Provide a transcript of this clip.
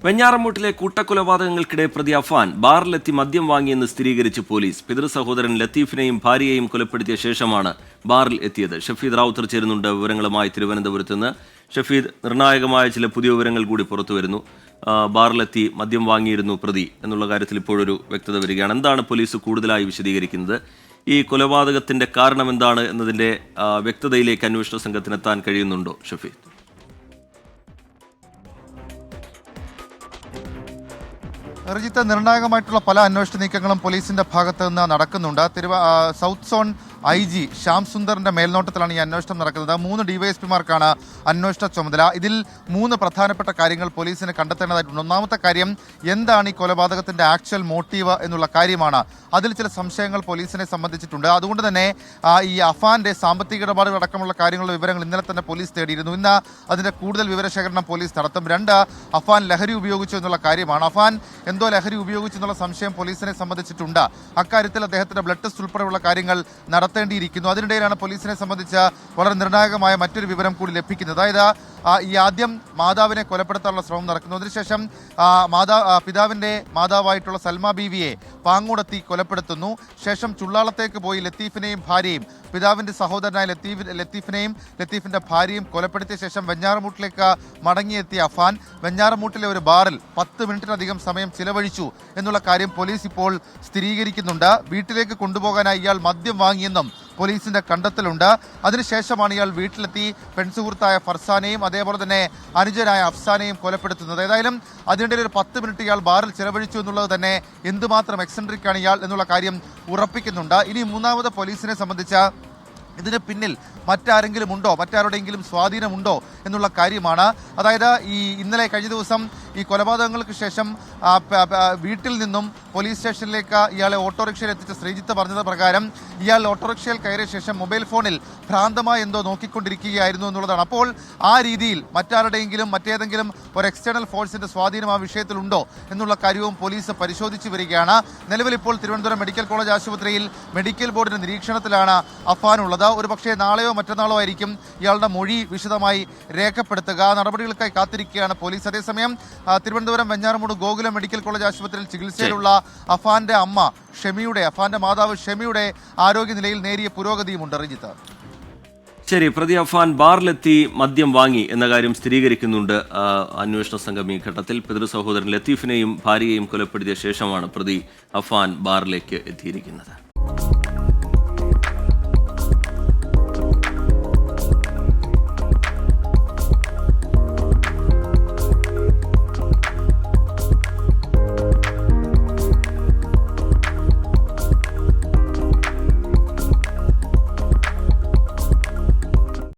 വെഞ്ഞാറമൂട്ടിലെ കൂട്ടക്കൊലപാതകങ്ങൾക്കിടെ പ്രതി അഫാൻ ബാറിലെത്തി മദ്യം വാങ്ങിയെന്ന് സ്ഥിരീകരിച്ച് പോലീസ്. പിതൃ സഹോദരൻ ലത്തീഫിനെയും ഭാര്യയെയും കൊലപ്പെടുത്തിയ ശേഷമാണ് ബാറിൽ എത്തിയത്. ഷഫീദ് റാവുത്തർ ചേരുന്നുണ്ട് വിവരങ്ങളുമായി തിരുവനന്തപുരത്ത് നിന്ന്. ഷഫീദ്, നിർണായകമായ ചില പുതിയ വിവരങ്ങൾ കൂടി പുറത്തു വരുന്നു. ബാറിലെത്തി മദ്യം വാങ്ങിയിരുന്നു പ്രതി എന്നുള്ള കാര്യത്തിൽ ഇപ്പോഴൊരു വ്യക്തത വരികയാണ്. എന്താണ് പോലീസ് കൂടുതലായി വിശദീകരിക്കുന്നത്? ഈ കൊലപാതകത്തിന്റെ കാരണം എന്താണ് എന്നതിന്റെ വ്യക്തതയിലേക്ക് അന്വേഷണ സംഘത്തിനെത്താൻ കഴിയുന്നുണ്ടോ ഷഫീദ്? റിജിത്ത്, നിർണായകമായിട്ടുള്ള പല അന്വേഷണ നീക്കങ്ങളും പോലീസിന്റെ ഭാഗത്ത് നിന്ന് നടക്കുന്നുണ്ട്. സൗത്ത് സോൺ IG ശ്യാം സുന്ദറിന്റെ മേൽനോട്ടത്തിലാണ് ഈ അന്വേഷണം നടക്കുന്നത്. 3 DYSPമാർക്കാണ് അന്വേഷണ ചുമതല. ഇതിൽ 3 പ്രധാനപ്പെട്ട കാര്യങ്ങൾ പോലീസിന് കണ്ടെത്തേണ്ടതായിട്ടുണ്ട്. ഒന്നാമത്തെ കാര്യം, എന്താണ് ഈ കൊലപാതകത്തിന്റെ ആക്ച്വൽ മോട്ടീവ് എന്നുള്ള കാര്യമാണ്. അതിൽ ചില സംശയങ്ങൾ പോലീസിനെ സംബന്ധിച്ചിട്ടുണ്ട്. അതുകൊണ്ട് തന്നെ ഈ അഫാന്റെ സാമ്പത്തിക ഇടപാടുകൾ അടക്കമുള്ള കാര്യങ്ങളുടെ വിവരങ്ങൾ ഇന്നലെ തന്നെ പോലീസ് തേടിയിരുന്നു. ഇന്ന് അതിന്റെ കൂടുതൽ വിവരശേഖരണം പോലീസ് നടത്തും. 2, അഫാൻ ലഹരി ഉപയോഗിച്ചു എന്നുള്ള കാര്യമാണ്. അഫാൻ എന്തോ ലഹരി ഉപയോഗിച്ചു എന്നുള്ള സംശയം പോലീസിനെ സംബന്ധിച്ചിട്ടുണ്ട്. അക്കാര്യത്തിൽ അദ്ദേഹത്തിന്റെ ബ്ലഡ് ടെസ്റ്റ് ഉൾപ്പെടെയുള്ള കാര്യങ്ങൾ നടത്തേണ്ടിയിരിക്കുന്നു. അതിനിടയിലാണ് പോലീസിനെ സംബന്ധിച്ച് വളരെ നിർണായകമായ മറ്റൊരു വിവരം കൂടി ലഭിക്കുന്നത്. അതായത് ഈ ആദ്യം മാതാവിനെ കൊലപ്പെടുത്താനുള്ള ശ്രമം നടക്കുന്നു. അതിനുശേഷം പിതാവിന്റെ മാതാവായിട്ടുള്ള സൽമ ബീവിയെ പാങ്ങോടെത്തി കൊലപ്പെടുത്തുന്നു. ശേഷം ചുള്ളാളത്തേക്ക് പോയി ലത്തീഫിനെയും ഭാര്യയും, പിതാവിന്റെ സഹോദരനായ ലത്തീഫിന്റെ ഭാര്യയും കൊലപ്പെടുത്തിയ ശേഷം വെഞ്ഞാറമൂട്ടിലേക്ക് മടങ്ങിയെത്തിയ അഫാൻ വെഞ്ഞാറമൂട്ടിലെ ഒരു ബാറിൽ 10 മിനിറ്റിലധികം സമയം ചിലവഴിച്ചു എന്നുള്ള കാര്യം പോലീസ് ഇപ്പോൾ സ്ഥിരീകരിക്കുന്നുണ്ട്. വീട്ടിലേക്ക് കൊണ്ടുപോകാനായി ഇയാൾ മദ്യം വാങ്ങിയെന്നും പോലീസിന്റെ കണ്ടെത്തലുണ്ട്. അതിനുശേഷമാണ് ഇയാൾ വീട്ടിലെത്തി പെൺസുഹൃത്തായ ഫർസാനെയും അതേപോലെ തന്നെ അനുജനായ അഫ്സാനെയും കൊലപ്പെടുത്തുന്നത്. ഏതായാലും അതിനിടയിൽ ഒരു 10 മിനിറ്റ് ഇയാൾ ബാറിൽ ചിലവഴിച്ചു എന്നുള്ളത് തന്നെ എന്തുമാത്രം എക്സെൻട്രിക് ആണ് ഇയാൾ എന്നുള്ള കാര്യം ഉറപ്പിക്കുന്നുണ്ട്. ഇനി മൂന്നാമത് പോലീസിനെ സംബന്ധിച്ച് ഇതിന് പിന്നിൽ മറ്റാരെങ്കിലും ഉണ്ടോ, മറ്റാരുടെയെങ്കിലും സ്വാധീനമുണ്ടോ എന്നുള്ള കാര്യമാണ്. അതായത് ഇന്നലെ കഴിഞ്ഞ ദിവസം ഈ കൊലപാതകങ്ങൾക്ക് ശേഷം വീട്ടിൽ നിന്നും പോലീസ് സ്റ്റേഷനിലേക്ക് ഇയാളെ ഓട്ടോറിക്ഷയിൽ എത്തിച്ച ശ്രീജിത്ത് പറഞ്ഞത് പ്രകാരം ഇയാൾ ഓട്ടോറിക്ഷയിൽ കയറിയ ശേഷം മൊബൈൽ ഫോണിൽ ഭ്രാന്തമായി എന്തോ നോക്കിക്കൊണ്ടിരിക്കുകയായിരുന്നു എന്നുള്ളതാണ്. അപ്പോൾ ആ രീതിയിൽ മറ്റേതെങ്കിലും ഒരു എക്സ്റ്റേണൽ ഫോഴ്സിന്റെ സ്വാധീനം ആ വിഷയത്തിലുണ്ടോ എന്നുള്ള കാര്യവും പോലീസ് പരിശോധിച്ചു വരികയാണ്. നിലവിൽ ഇപ്പോൾ തിരുവനന്തപുരം മെഡിക്കൽ കോളേജ് ആശുപത്രിയിൽ മെഡിക്കൽ ബോർഡിന്റെ നിരീക്ഷണത്തിലാണ് അഫാൻ ഉള്ളത്. ഒരുപക്ഷെ നാളെയോ മറ്റന്നാളോ ആയിരിക്കും ഇയാളുടെ മൊഴി വിശദമായി രേഖപ്പെടുത്തുക. നടപടികൾക്കായി കാത്തിരിക്കുകയാണ് പോലീസ്. അതേസമയം തിരുവനന്തപുരം വെഞ്ഞാറമൂട് ഗോകുലം മെഡിക്കൽ കോളേജ് ആശുപത്രിയിൽ ചികിത്സയിലുള്ള അഫാന്റെ മാതാവ് ഷെമിയുടെ ആരോഗ്യനിലയിൽ നേരിയ പുരോഗതിയുമുണ്ട്. റിജിത്ത്, ശരി, പ്രതി അഫാൻ ബാറിലെത്തി മദ്യം വാങ്ങി എന്ന കാര്യം സ്ഥിരീകരിക്കുന്നുണ്ട് അന്വേഷണ സംഘം. ഈ ഘട്ടത്തിൽ പിതൃ സഹോദരൻ ലത്തീഫിനെയും ഭാര്യയെയും കൊലപ്പെടുത്തിയ ശേഷമാണ് പ്രതി അഫാൻ ബാറിലേക്ക് എത്തിയിരിക്കുന്നത്.